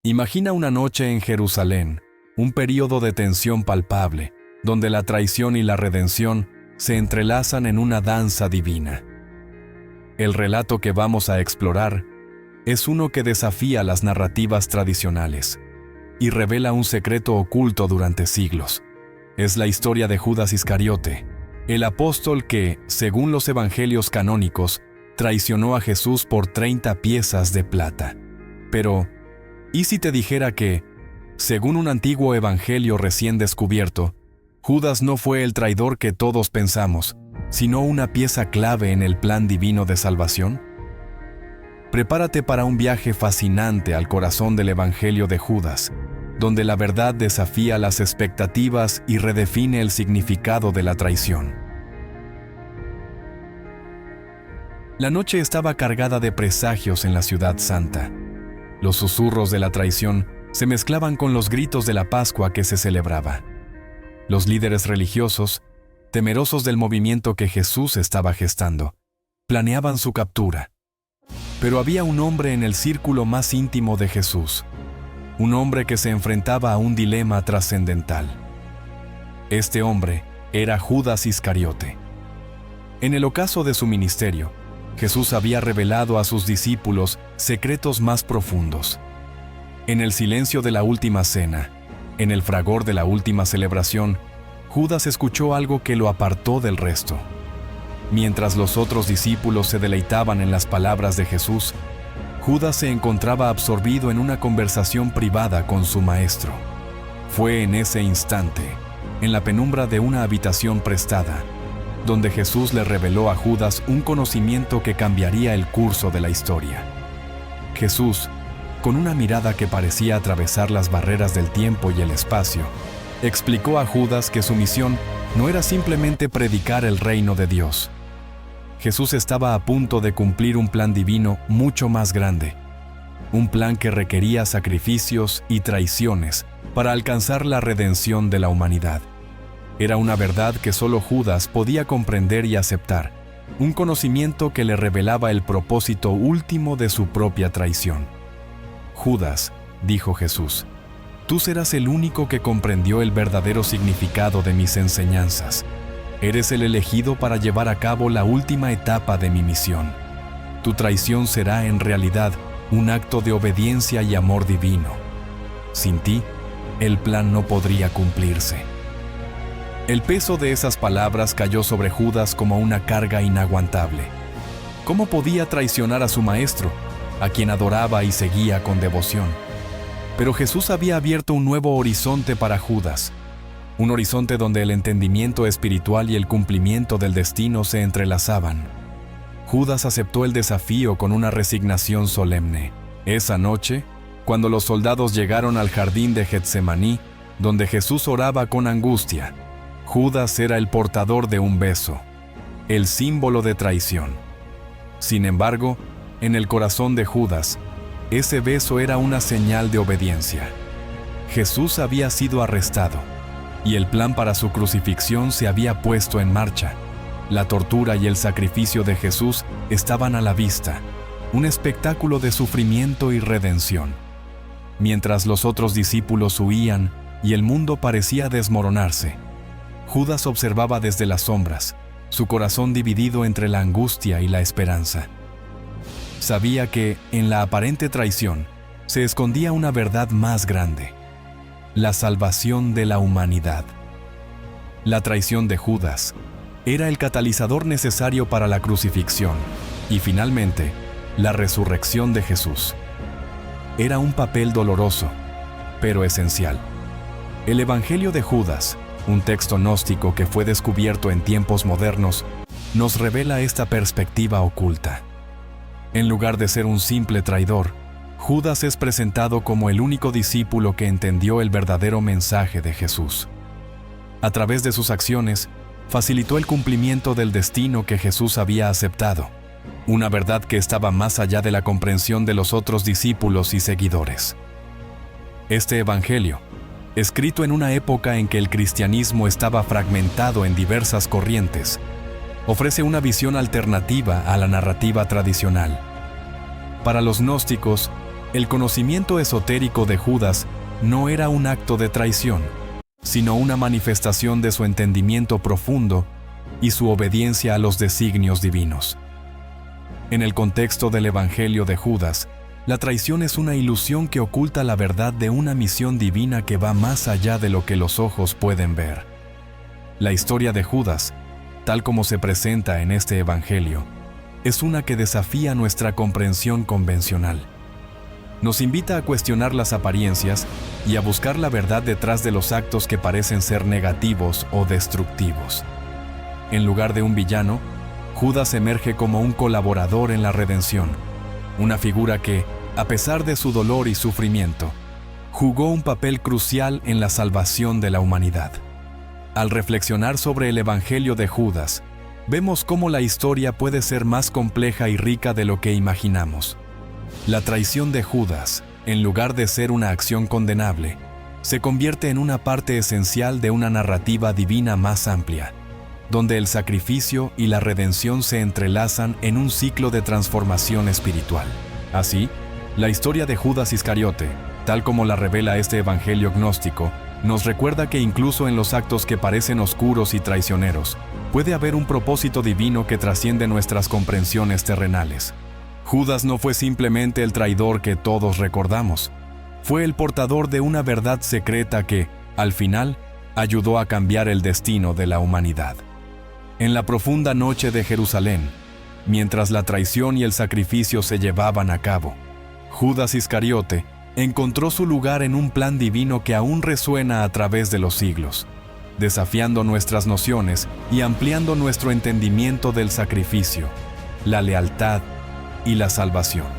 Imagina una noche en Jerusalén, un período de tensión palpable, donde la traición y la redención se entrelazan en una danza divina. El relato que vamos a explorar es uno que desafía las narrativas tradicionales y revela un secreto oculto durante siglos. Es la historia de Judas Iscariote, el apóstol que, según los evangelios canónicos, traicionó a Jesús por 30 piezas de plata. Pero, ¿y si te dijera que, según un antiguo evangelio recién descubierto, Judas no fue el traidor que todos pensamos, sino una pieza clave en el plan divino de salvación? Prepárate para un viaje fascinante al corazón del evangelio de Judas, donde la verdad desafía las expectativas y redefine el significado de la traición. La noche estaba cargada de presagios en la ciudad santa. Los susurros de la traición se mezclaban con los gritos de la Pascua que se celebraba. Los líderes religiosos, temerosos del movimiento que Jesús estaba gestando, planeaban su captura. Pero había un hombre en el círculo más íntimo de Jesús, un hombre que se enfrentaba a un dilema trascendental. Este hombre era Judas Iscariote. En el ocaso de su ministerio, Jesús había revelado a sus discípulos secretos más profundos. En el silencio de la última cena, en el fragor de la última celebración, Judas escuchó algo que lo apartó del resto. Mientras los otros discípulos se deleitaban en las palabras de Jesús, Judas se encontraba absorbido en una conversación privada con su maestro. Fue en ese instante, en la penumbra de una habitación prestada, donde Jesús le reveló a Judas un conocimiento que cambiaría el curso de la historia. Jesús, con una mirada que parecía atravesar las barreras del tiempo y el espacio, explicó a Judas que su misión no era simplemente predicar el reino de Dios. Jesús estaba a punto de cumplir un plan divino mucho más grande, un plan que requería sacrificios y traiciones para alcanzar la redención de la humanidad. Era una verdad que solo Judas podía comprender y aceptar, un conocimiento que le revelaba el propósito último de su propia traición. Judas, dijo Jesús, tú serás el único que comprendió el verdadero significado de mis enseñanzas. Eres el elegido para llevar a cabo la última etapa de mi misión. Tu traición será en realidad un acto de obediencia y amor divino. Sin ti, el plan no podría cumplirse. El peso de esas palabras cayó sobre Judas como una carga inaguantable. ¿Cómo podía traicionar a su maestro, a quien adoraba y seguía con devoción? Pero Jesús había abierto un nuevo horizonte para Judas, un horizonte donde el entendimiento espiritual y el cumplimiento del destino se entrelazaban. Judas aceptó el desafío con una resignación solemne. Esa noche, cuando los soldados llegaron al jardín de Getsemaní, donde Jesús oraba con angustia, Judas era el portador de un beso, el símbolo de traición. Sin embargo, en el corazón de Judas, ese beso era una señal de obediencia. Jesús había sido arrestado, y el plan para su crucifixión se había puesto en marcha. La tortura y el sacrificio de Jesús estaban a la vista, un espectáculo de sufrimiento y redención. Mientras los otros discípulos huían y el mundo parecía desmoronarse, Judas observaba desde las sombras, su corazón dividido entre la angustia y la esperanza. Sabía que, en la aparente traición, se escondía una verdad más grande: la salvación de la humanidad. La traición de Judas era el catalizador necesario para la crucifixión y, finalmente, la resurrección de Jesús. Era un papel doloroso, pero esencial. El Evangelio de Judas, un texto gnóstico que fue descubierto en tiempos modernos, nos revela esta perspectiva oculta. En lugar de ser un simple traidor, Judas es presentado como el único discípulo que entendió el verdadero mensaje de Jesús. A través de sus acciones, facilitó el cumplimiento del destino que Jesús había aceptado, una verdad que estaba más allá de la comprensión de los otros discípulos y seguidores. Este evangelio, escrito en una época en que el cristianismo estaba fragmentado en diversas corrientes, ofrece una visión alternativa a la narrativa tradicional. Para los gnósticos, El conocimiento esotérico de Judas no era un acto de traición, sino una manifestación de su entendimiento profundo y su obediencia a los designios divinos. En el contexto del Evangelio de Judas, la traición es una ilusión que oculta la verdad de una misión divina que va más allá de lo que los ojos pueden ver. La historia de Judas, tal como se presenta en este Evangelio, es una que desafía nuestra comprensión convencional. Nos invita a cuestionar las apariencias y a buscar la verdad detrás de los actos que parecen ser negativos o destructivos. En lugar de un villano, Judas emerge como un colaborador en la redención, una figura que, a pesar de su dolor y sufrimiento, jugó un papel crucial en la salvación de la humanidad. Al reflexionar sobre el Evangelio de Judas, vemos cómo la historia puede ser más compleja y rica de lo que imaginamos. La traición de Judas, en lugar de ser una acción condenable, se convierte en una parte esencial de una narrativa divina más amplia, donde el sacrificio y la redención se entrelazan en un ciclo de transformación espiritual. Así, la historia de Judas Iscariote, tal como la revela este evangelio gnóstico, nos recuerda que incluso en los actos que parecen oscuros y traicioneros, puede haber un propósito divino que trasciende nuestras comprensiones terrenales. Judas no fue simplemente el traidor que todos recordamos, fue el portador de una verdad secreta que, al final, ayudó a cambiar el destino de la humanidad. En la profunda noche de Jerusalén, mientras la traición y el sacrificio se llevaban a cabo, Judas Iscariote encontró su lugar en un plan divino que aún resuena a través de los siglos, desafiando nuestras nociones y ampliando nuestro entendimiento del sacrificio, la lealtad y la salvación.